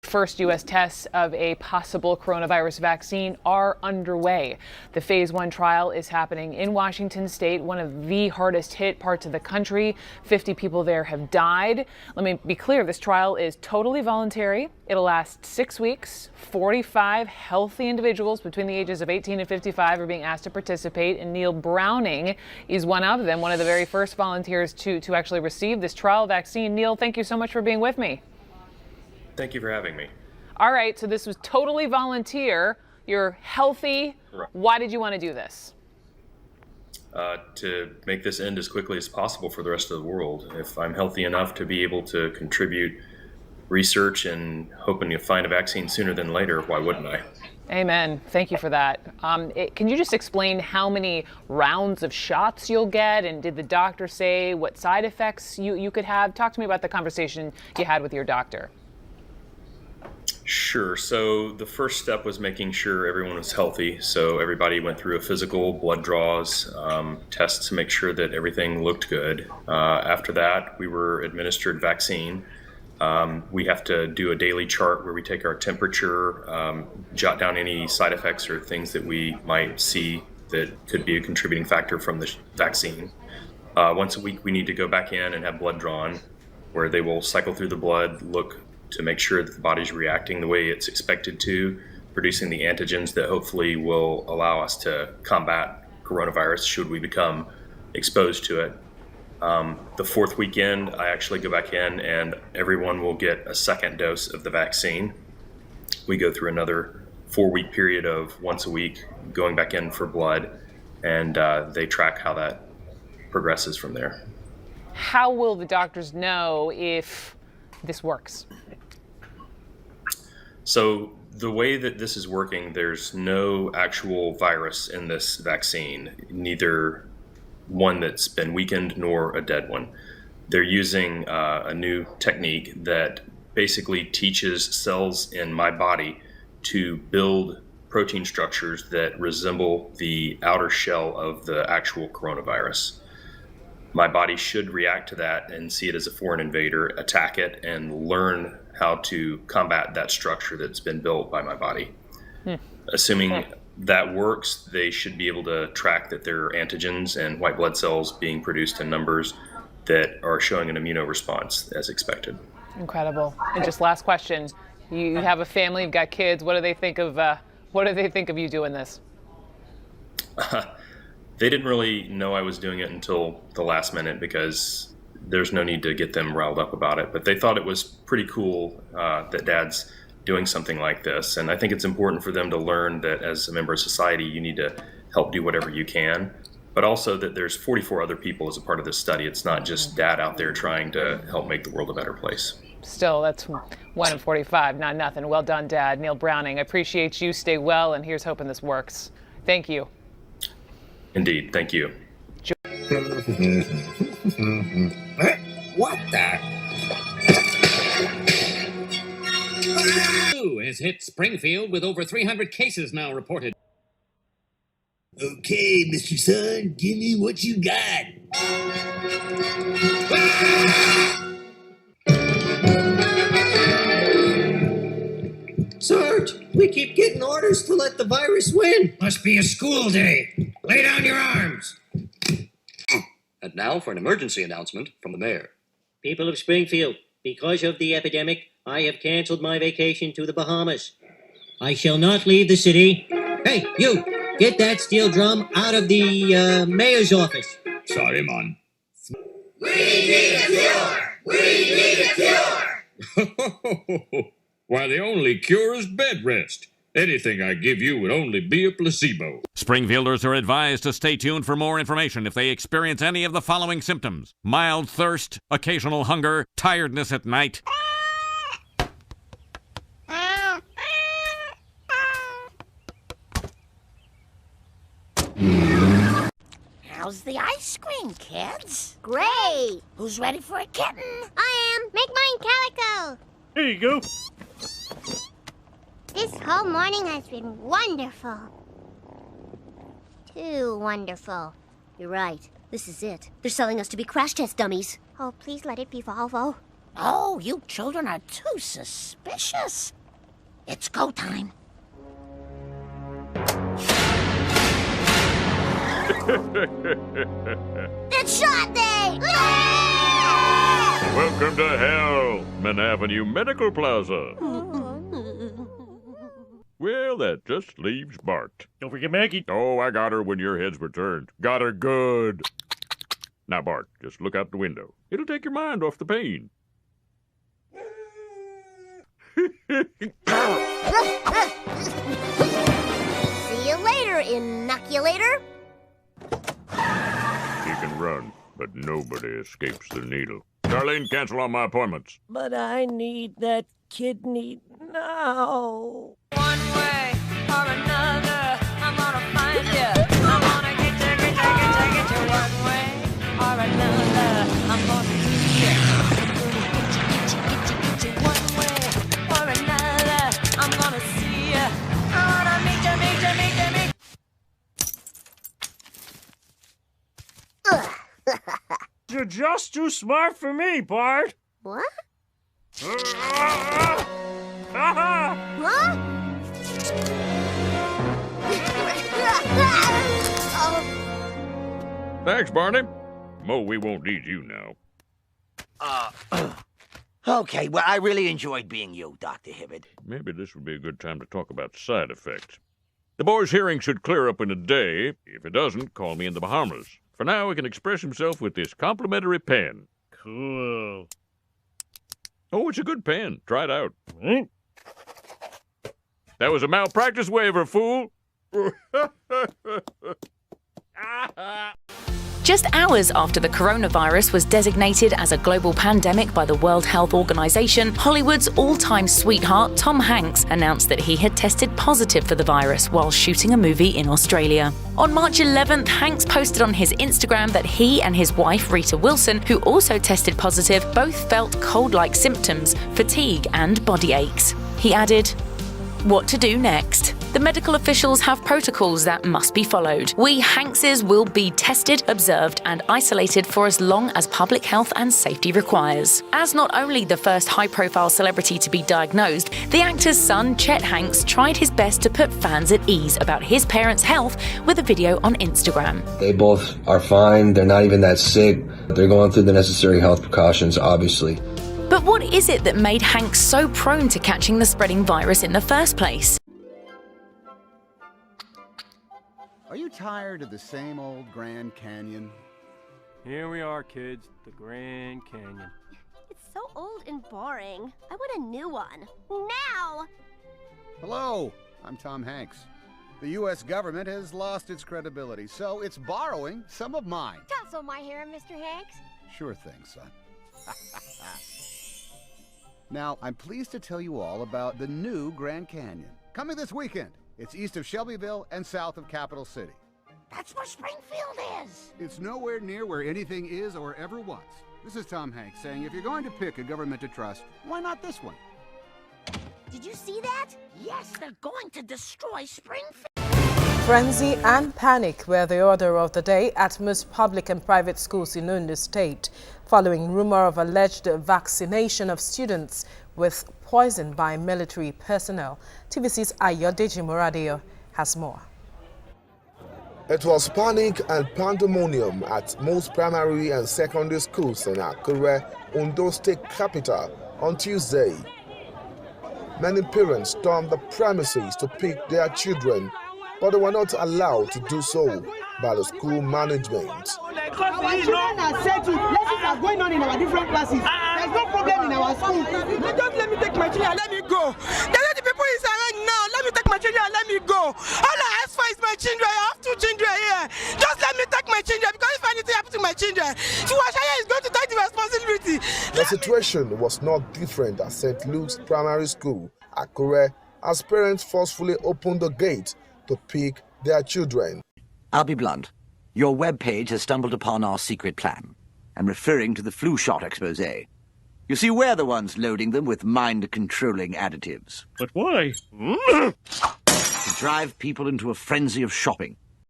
First U.S. tests of a possible coronavirus vaccine are underway. The phase 1 trial is happening in Washington state, one of the hardest hit parts of the country. 50 people there have died. Let me be clear, this trial is totally voluntary. It'll last 6 weeks. 45 healthy individuals between the ages of 18 and 55 are being asked to participate, and Neil Browning is one of them, one of the very first volunteers to actually receive this trial vaccine. Neil, thank you so much for being with me. Thank you for having me. All right, so this was totally volunteer. You're healthy. Right. Why did you want to do this? To make this end as quickly as possible for the rest of the world. If I'm healthy enough to be able to contribute research and hoping to find a vaccine sooner than later, why wouldn't I? Amen. Thank you for that. Can you just explain how many rounds of shots you'll get? And did the doctor say what side effects you could have? Talk to me about the conversation you had with your doctor. Sure. So the first step was making sure everyone was healthy. So everybody went through a physical, blood draws, tests to make sure that everything looked good. After that, we were administered vaccine. We have to do a daily chart where we take our temperature, jot down any side effects or things that we might see that could be a contributing factor from the vaccine. Once a week, we need to go back in and have blood drawn, where they will cycle through the blood, look to make sure that the body's reacting the way it's expected to, producing the antigens that hopefully will allow us to combat coronavirus should we become exposed to it. The fourth weekend, I actually go back in and everyone will get a second dose of the vaccine. We go through another 4-week period of once a week going back in for blood, and they track how that progresses from there. How will the doctors know if this works? So the way that this is working, there's no actual virus in this vaccine, neither one that's been weakened nor a dead one. They're using a new technique that basically teaches cells in my body to build protein structures that resemble the outer shell of the actual coronavirus. My body should react to that and see it as a foreign invader, attack it, and learn how to combat that structure that's been built by my body. Assuming that works, they should be able to track that there are antigens and white blood cells being produced in numbers that are showing an immunoresponse as expected. Incredible. And just last question: you have a family, you've got kids. What do they think of you doing this? They didn't really know I was doing it until the last minute because there's no need to get them riled up about it. But they thought it was pretty cool that Dad's doing something like this. And I think it's important for them to learn that as a member of society, you need to help do whatever you can. But also that there's 44 other people as a part of this study. It's not just Dad out there trying to help make the world a better place. Still, that's 1 in 45, not nothing. Well done, Dad. Neil Browning, I appreciate you. Stay well, and here's hoping this works. Thank you. Indeed. Thank you. What the? Has hit Springfield with over 300 cases now reported. Okay, Mr. Sun, give me what you got. Sarge, we keep getting orders to let the virus win. Must be a school day. Lay down your arms. And now for an emergency announcement from the mayor. People of Springfield, because of the epidemic, I have canceled my vacation to the Bahamas. I shall not leave the city. Hey, you! Get that steel drum out of the mayor's office. Sorry, man. We need a cure! We need a cure! Why, the only cure is bed rest. Anything I give you would only be a placebo. Springfielders are advised to stay tuned for more information if they experience any of the following symptoms: mild thirst, occasional hunger, tiredness at night. How's the ice cream, kids? Great! Who's ready for a kitten? I am! Make mine calico! Here you go. This whole morning has been wonderful. Too wonderful. You're right. This is it. They're selling us to be crash test dummies. Oh, please let it be Volvo. Oh, you children are too suspicious. It's go time. It's shot day! Welcome to hell, Man Avenue Medical Plaza. Well, that just leaves Bart. Don't forget Maggie. Oh, I got her when your heads were turned. Got her good. Now, Bart, just look out the window. It'll take your mind off the pain. See you later, inoculator. He can run, but nobody escapes the needle. Darlene, cancel all my appointments. But I need that kidney now. One way or another, I'm gonna find you. I'm gonna get you one way or another. I'm gonna get you one way or another. I'm gonna see you. I wanna meet you. You're just too smart for me, Bart. What? Huh? Thanks, Barney. Mo, we won't need you now. Okay, well, I really enjoyed being you, Dr. Hibbert. Maybe this would be a good time to talk about side effects. The boy's hearing should clear up in a day. If it doesn't, call me in the Bahamas. For now, he can express himself with this complimentary pen. Cool. Oh, it's a good pen. Try it out. That was a malpractice waiver, fool. Just hours after the coronavirus was designated as a global pandemic by the World Health Organization, Hollywood's all-time sweetheart Tom Hanks announced that he had tested positive for the virus while shooting a movie in Australia. On March 11th, Hanks posted on his Instagram that he and his wife Rita Wilson, who also tested positive, both felt cold-like symptoms, fatigue and body aches. He added, "What to do next? The medical officials have protocols that must be followed. We Hankses will be tested, observed, and isolated for as long as public health and safety requires." As not only the first high-profile celebrity to be diagnosed, the actor's son, Chet Hanks, tried his best to put fans at ease about his parents' health with a video on Instagram. They both are fine. They're not even that sick. They're going through the necessary health precautions, obviously. But what is it that made Hanks so prone to catching the spreading virus in the first place? Are you tired of the same old Grand Canyon? Here we are, kids. The Grand Canyon. It's so old and boring. I want a new one. Now! Hello, I'm Tom Hanks. The U.S. government has lost its credibility, so it's borrowing some of mine. Tousle my hair, Mr. Hanks. Sure thing, son. Now, I'm pleased to tell you all about the new Grand Canyon. Coming this weekend. It's east of Shelbyville and south of Capital City. That's where Springfield is. It's nowhere near where anything is or ever was. This is Tom Hanks saying if you're going to pick a government to trust, why not this one? Did you see that? Yes, they're going to destroy Springfield. Frenzy and panic were the order of the day at most public and private schools in Ondo State, following rumor of alleged vaccination of students with poison by military personnel. TVC's Ayodeji Moradio has more. It was panic and pandemonium at most primary and secondary schools in Akure, Ondo State capital, on Tuesday. Many parents stormed the premises to pick their children, but they were not allowed to do so by the school management. Our children are settled. Lessons are going on in our different classes. There's no problem in our school. Don't let me take my children and let me go. The people is around now. Let me take my children and let me go. All I ask for is my children. I have 2 children here. Just let me take my children, because if anything happens to my children, Tiwashaya is going to take the responsibility. The situation was not different at St. Luke's Primary School, Akure, as parents forcefully opened the gate to pick their children. I'll be blunt. Your webpage has stumbled upon our secret plan. I'm referring to the flu shot expose. You see, we're the ones loading them with mind-controlling additives. But why? To drive people into a frenzy of shopping.